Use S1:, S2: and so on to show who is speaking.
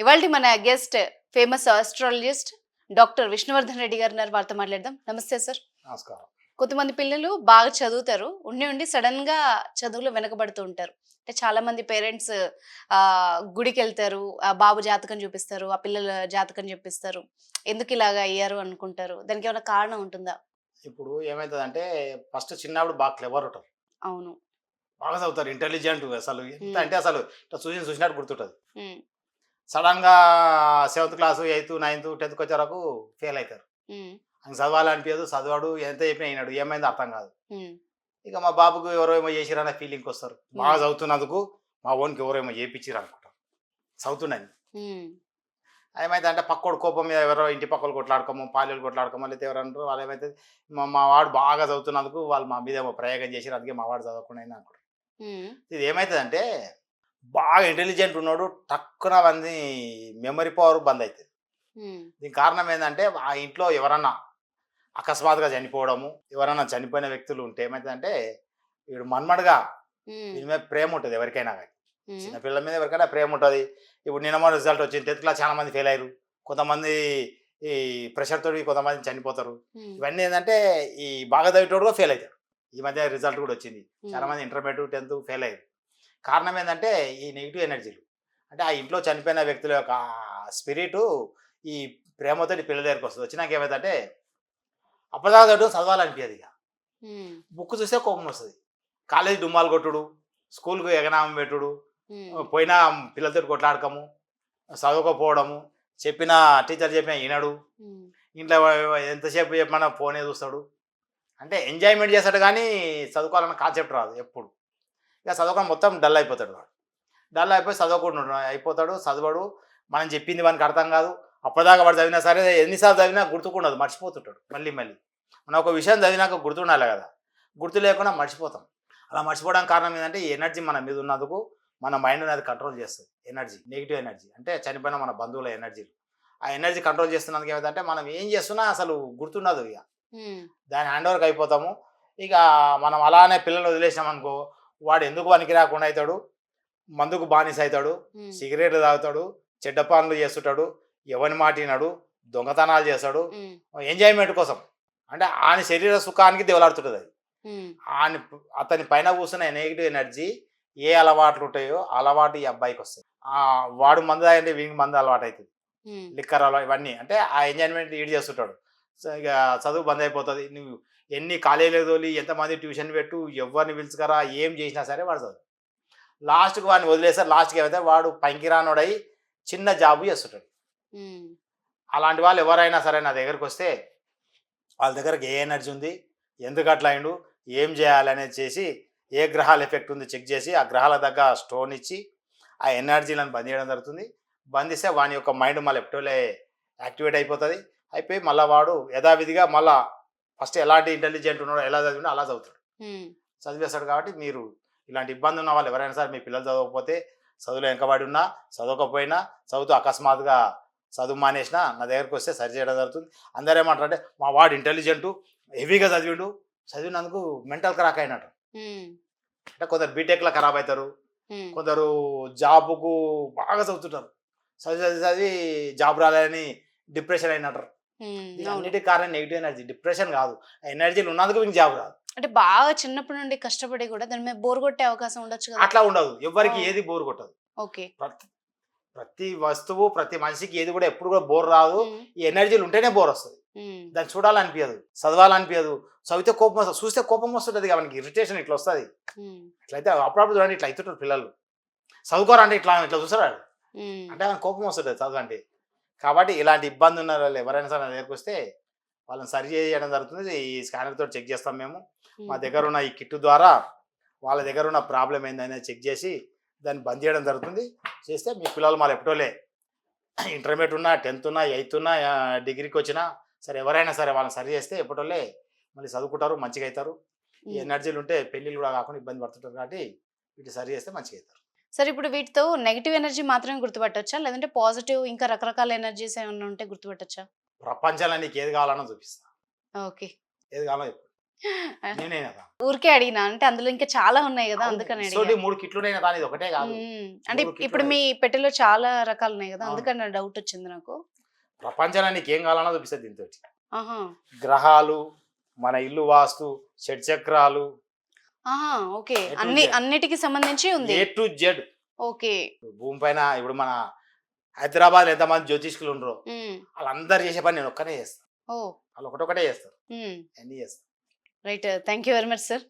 S1: ఇవాల్టి మన guest famous astrologist doctor Vishnuvardhan Reddy గారు ఉన్నారు. వారితో మాట్లాడదాం. నమస్తే సార్.
S2: నమస్కారం.
S1: కొంతమంది పిల్లలు బాగా చదువుతారు. ఉండి సడన్ గా చదువులో వెనకబడుతూ ఉంటారు. అంటే చాలా మంది పేరెంట్స్ గుడికెళ్తారు. ఆ బాబు జాతకం చూపిస్తారు. ఆ పిల్లల జాతకం చూపిస్తారు. ఎందుకు ఇలాగ అయ్యారు అనుకుంటారు. దానికి ఏమైనా కారణం ఉంటుందా?
S2: ఇప్పుడు ఏమైతదంటే ఫస్ట్ చిన్నప్పుడు బాగా క్లెవర్ ఉంటారు.
S1: అవును.
S2: బాగా చదువుతారు. ఇంటెలిజెంట్ అసలు ఎంత
S1: హ్మ్.
S2: అంటే అసలు ఇట్లా చూసినట్టు గుర్తుంటది.
S1: హ్మ్.
S2: సడెన్‌గా సెవెంత్ క్లాస్, 8, 9, 10కి వచ్చే వరకు ఫెయిల్ అయితారు.
S1: హ్మ్.
S2: ఆయనకి చదవాలనిపియదు. చదవడు. ఎంత చెప్పినా ఇనడు. ఏమైందో అర్థం కాదు.
S1: హ్మ్.
S2: ఇక మా బాబుకు ఎవరో ఏమో చేసిరన్న ఫీలింగ్‌కొస్తారు. బాగా
S1: హ్మ్.
S2: చదువుతున్నందుకు మా వోనికి ఎవరో ఏమో చేపిచ్చిర్రు అనుకుంటారు. చదువుతున్నాను.
S1: హ్మ్.
S2: ఏమైతదంటే పక్కోడు కోపం మీద ఎవరో ఇంటి పక్కోళ్ళు కొట్లాడుకోమో, పాలోళ్ళు కొట్లాడుకోమో లేతే ఎవరంటారు వాళ్ళేమైతది మా వాడు బాగా చదువుతున్నందుకు వాళ్ళు మా మీద ఏమో ప్రయోగం చేసిర్రు. అందుకే మా వాడు చదవకుండా అయింది అనుకుంటారు.
S1: హ్మ్.
S2: ఇది ఏమైతదంటే బాగా ఇంటెలిజెంట్ ఉన్నోడు టక్కున అవన్నీ మెమరీ పవర్ బంద్ అయితది.
S1: హ్మ్.
S2: దీనికి కారణం ఏందంటే ఆ ఇంట్లో ఎవరన్నా అకస్మాత్తుగా చనిపోవడము, ఎవరన్నా చనిపోయిన వ్యక్తులు ఉంటే ఏమైతదంటే వీడు మన్మడగా
S1: హ్మ్.
S2: వీడి మీద ప్రేమ ఉంటది ఎవరికైనా గాని.
S1: హ్మ్.
S2: చిన్న పిల్లల మీద ఎవరికైనా ప్రేమ ఉంటది. ఇప్పుడు నిన్న మొన్న రిజల్ట్ వచ్చింది. 10థ్ క్లాస్ చాలా మంది ఫెయిల్ అయ్యారు. కొంతమంది ఈ ప్రెషర్ తోటి కొంతమంది చనిపోతారు.
S1: హ్మ్.
S2: ఇవన్నీ ఏందంటే ఈ బాగా చదివేటోడు కూడా ఫెయిల్ అయితాడు. ఈ మధ్య రిజల్ట్ కూడా వచ్చింది. చాలా
S1: హ్మ్.
S2: మంది ఇంటర్మీడియేట్, 10థ్ ఫెయిల్ అయ్యారు. కారణం ఏందంటే ఈ నెగెటివ్ ఎనర్జీలు. అంటే ఆ ఇంట్లో చనిపోయిన వ్యక్తుల యొక్క స్పిరిటు ఈ ప్రేమతోటి పిల్లల దగ్గరికొస్తది. వచ్చినాక ఏమైద్దంటే అప్పటిదాకా చదవాలనిపియదు ఇగ.
S1: హ్మ్.
S2: బుక్ చూస్తే కోపమొస్తది. కాలేజీ డుమ్మాలు కొట్టుడు, స్కూలుకు ఎగనామం పెట్టుడు,
S1: హ్మ్.
S2: పోయినా పిల్లలతోటి కొట్లాడకము, చదవకపోవడము, టీచర్ చెప్పినా ఇనడు.
S1: హ్మ్.
S2: ఇంట్లో ఎంతసేపు చెప్పమన్నా ఫోనే చూస్తాడు. అంటే ఎంజాయ్‌మెంట్ చేస్తాడు గానీ, చదువుకోవాలన్న కాన్సెప్ట్ రాదు ఎప్పుడు. ఇక చదవకుండా మొత్తం డల్ అయిపోతాడు వాడు. డల్ అయిపోయి చదవకుండా అయిపోతాడు. చదవడు. మనం చెప్పింది వానికి అర్థం కాదు. అప్పటిదాకా వాడు చదివినా సరే ఎన్ని సార్లు చదివినా గుర్తుకుండదు. మర్చిపోతుంటాడు మళ్ళీ మళ్ళీ. మనం ఒక విషయం చదివినాక గుర్తుండాలి కదా! గుర్తు లేకుండా మర్చిపోతాం. అలా మర్చిపోవడానికి కారణం ఏందంటే, ఈ ఎనర్జీ మన మీద ఉన్నందుకు మన మైండ్‌ని అది కంట్రోల్ చేస్తది. Energy, negative energy. అంటే చనిపోయిన మన బంధువుల ఎనర్జీలు. ఆ ఎనర్జీ కంట్రోల్ చేస్తున్నందుకు ఏమైందంటే, మనం ఏం చేస్తున్నా అసలు గుర్తుండదు ఇగ.
S1: హ్మ్.
S2: దాని హ్యాండ్ ఓవర్‌కి అయిపోతాము. ఇక మనం అలానే పిల్లల్ని వదిలేసామనుకో, వాడు ఎందుకు పనికి రాకుండా అయితాడు. మందుకు బానిస అయితాడు.
S1: హ్మ్.
S2: సిగరెట్లు తాగుతాడు. చెడ్డ పనులు చేస్తుంటాడు. ఎవని మాట ఇనడు. దొంగతనాలు చేస్తాడు.
S1: హ్మ్.
S2: ఎంజాయ్‌మెంట్ కోసం. అంటే ఆని శరీర సుఖానికి దెవలాడుతుంటదది.
S1: హ్మ్.
S2: ఆని అతని పైన కూర్చున్న నెగెటివ్ ఎనర్జీ ఏ అలవాట్లు ఉంటాయో, ఆ అలవాటు ఈ అబ్బాయికొస్తాయి. వాడు మందు తాగితే వీనికి మందు అలవాటయితది.
S1: హ్మ్.
S2: లిక్కర్ ఇవన్నీ. అంటే ఆ ఎంజాయ్‌మెంట్ ఈడు చేస్తుంటాడు. సో, ఇక చదువు బంద్ అయిపోతది. నువ్వు ఎన్ని కాలేజీలకు తోలి, ఎంతమంది ట్యూషన్ పెట్టు, ఎవ్వరిని పిలుచుకురా, ఏం చేసినా సరే వాడు చదవడు. లాస్ట్‌కి వాడిని వదిలేస్తారు. లాస్ట్‌కి ఏమైతే వాడు పనికిరానోడై చిన్న జాబ్ చేస్తుంటాడు.
S1: హ్మ్.
S2: అలాంటి వాళ్ళు ఎవరైనా సరే నా దగ్గరకొస్తే వాళ్ళ దగ్గరకి ఏ ఎనర్జీ ఉంది? ఎందుకు అట్లా అయిండు? ఏం చేయాలనేది చేసి, ఏ గ్రహాల ఎఫెక్ట్ ఉంది చెక్ చేసి, ఆ గ్రహాలకు తగ్గ స్టోన్ ఇచ్చి, ఆ ఎనర్జీలను బంద్ చేయడం జరుగుతుంది. బంధిస్తే వాని యొక్క మైండ్ మళ్ళీ ఎప్పటోలే యాక్టివేట్ అయిపోతది. అయిపోయి మళ్ళా వాడు యథావిధిగా మళ్ళా ఫస్ట్ ఎలాంటి ఇంటెలిజెంట్ ఉన్నాడో, ఎలా చదివిండో అలా చదువుతాడు.
S1: హ్మ్.
S2: చదివేస్తాడు కాబట్టి మీరు ఇలాంటి ఇబ్బంది ఉన్న వాళ్ళు ఎవరైనా సరే మీ పిల్లలు చదవకపోతే, చదువులో వెనకబడి ఉన్నా, చదవకపోయినా, చదువుతూ అకస్మాత్తుగా చదువు మానేసినా నా దగ్గరకొస్తే సరి చేయడం జరుగుతుంది. అందరూ ఏమంటారంటే, మా వాడు ఇంటెలిజెంటు, హెవీగా చదివిండు, చదివినందుకు మెంటల్ క్రాక్ అయినట్టు.
S1: హ్మ్.
S2: అంటే కొందరు బీటెక్‌లో ఖరాబ్ అయితారు.
S1: హ్మ్.
S2: కొందరు జాబ్‌కు బాగా చదువుతుంటారు. చదివి జాబ్ రాలేదని డిప్రెషన్ అయినంటారు.
S1: హ్మ్.
S2: దీని
S1: అవును.
S2: అన్నిటికి కారణం నెగెటివ్ ఎనర్జీ. డిప్రెషన్ కాదు. ఆ ఎనర్జీలు ఉన్నందుకు మీకు జాబ్ రాదు.
S1: అంటే బాగా చిన్నప్పటి నుండి కష్టపడి కూడా దాని మీద బోర్ కొట్టే అవకాశం ఉండొచ్చు కదా!
S2: అట్లా ఉండదు. ఎవ్వరికీ
S1: ఓహ్!
S2: ఏది బోర్ కొట్టదు.
S1: ఓకే.
S2: ప్రతి ప్రతి వస్తువు, ప్రతి మనిషికి ఏది కూడా ఎప్పుడు కూడా బోర్ రాదు.
S1: హ్మ్.
S2: ఈ ఎనర్జీలు ఉంటేనే బోర్ వస్తది.
S1: హ్మ్.
S2: దాన్ని చూడాలనిపియదు. చదవాలనిపియదు. చదివితే కోపం వస్తది. చూస్తే కోపం వస్తుంటది ఇగ మనకి ఇరిటేషన్ ఇట్లా వస్తది.
S1: హ్మ్.
S2: ఇట్లయితే అప్పుడప్పుడు చూడండి ఇట్లా అయితుంటారు పిల్లలు. చదువుకోరా అంటే ఇట్లా ఇట్లా చూస్తాడు ఆడు.
S1: హ్మ్.
S2: అంటే ఆయనకు కోపం వస్తుంటది చదువంటే. కాబట్టి ఇలాంటి ఇబ్బంది ఉన్న వాళ్ళు ఎవరైనా సరే నా దగ్గరకొస్తే వాళ్ళని సరి చేయడం జరుగుతుంది. ఈ స్కానర్ తోటి చెక్ చేస్తాం మేము. మా
S1: హ్మ్.
S2: దగ్గర ఉన్న ఈ కిట్ ద్వారా వాళ్ళ దగ్గర ఉన్న ప్రాబ్లమ్ ఏందనేది చెక్ చేసి దాన్ని బంద్ చేయడం జరుగుతుంది. చేస్తే మీ పిల్లలు మళ్ళీ ఎప్పుడోలే ఇంటర్మీడియేట్ ఉన్నా, 10థ్ ఉన్నా, 8థ్ ఉన్నా, డిగ్రీకొచ్చినా సరే ఎవరైనా సరే వాళ్ళని సరి చేస్తే ఎప్పటోల్లే మళ్ళీ చదువుకుంటారు, మంచిగా అయితారు. ఈ
S1: హ్మ్.
S2: ఎనర్జీలు ఉంటే పెళ్ళిళ్ళు కూడా కాకుండా ఇబ్బంది పడుతుంటారు కాబట్టి వీటిని సరి చేస్తే మంచిగా అయితారు.
S1: సరే ఇప్పుడు వీటితో నెగెటివ్ ఎనర్జీ మాత్రమే గుర్తుపట్టొచ్చా? లేదంటే పాజిటివ్ ఇంకా రకరకాల ఎనర్జీస్ ఏమన్నా ఉంటే గుర్తుపట్టొచ్చా?
S2: ప్రపంచంలో నీకు ఏది కావాలన్నా చూపిస్తా.
S1: ఓకే.
S2: ఏది కావాలో చెప్పు. నేనే కదా.
S1: ఊరికే అడిగినా అంటే అందులో ఇంకా చాలా ఉన్నాయి కదా అందుకని
S2: సో
S1: అడిగా
S2: 3 కిట్లున్నాయి దాని ఇది ఒకటే కాదు.
S1: అంటే
S2: 3 కిట్లు
S1: ఇప్పుడు మీ
S2: ఉన్నాయి.
S1: పెట్టెలో చాలా రకాలు ఉన్నాయి కదా
S2: అవును.
S1: అందుకని నా డౌట్ వచ్చింది నాకు.
S2: ప్రపంచంలో నీకు ఏం కావాలన్నా చూపిస్తుంది దీంతో.
S1: ఆహా
S2: గ్రహాలు, మన ఇల్లు వాస్తు, షట్చక్రాలు,
S1: ఆహా ఓకే
S2: A to Z.
S1: అన్నిటికి సంబంధించి ఉంది.
S2: A to Z.
S1: ఓకే
S2: భూమి పైన ఇప్పుడు మన హైదరాబాద్ ఎంతమంది జ్యోతిష్కులు ఉండరో
S1: ఉమ్,
S2: వాళ్ళందరూ చేసే పని నేను ఒక్కనే చేస్తాను.
S1: ఓ
S2: వాళ్ళు ఒకటొకటే చేస్తారు, అన్నీ చేస్తారు.
S1: Right thank you very much sir.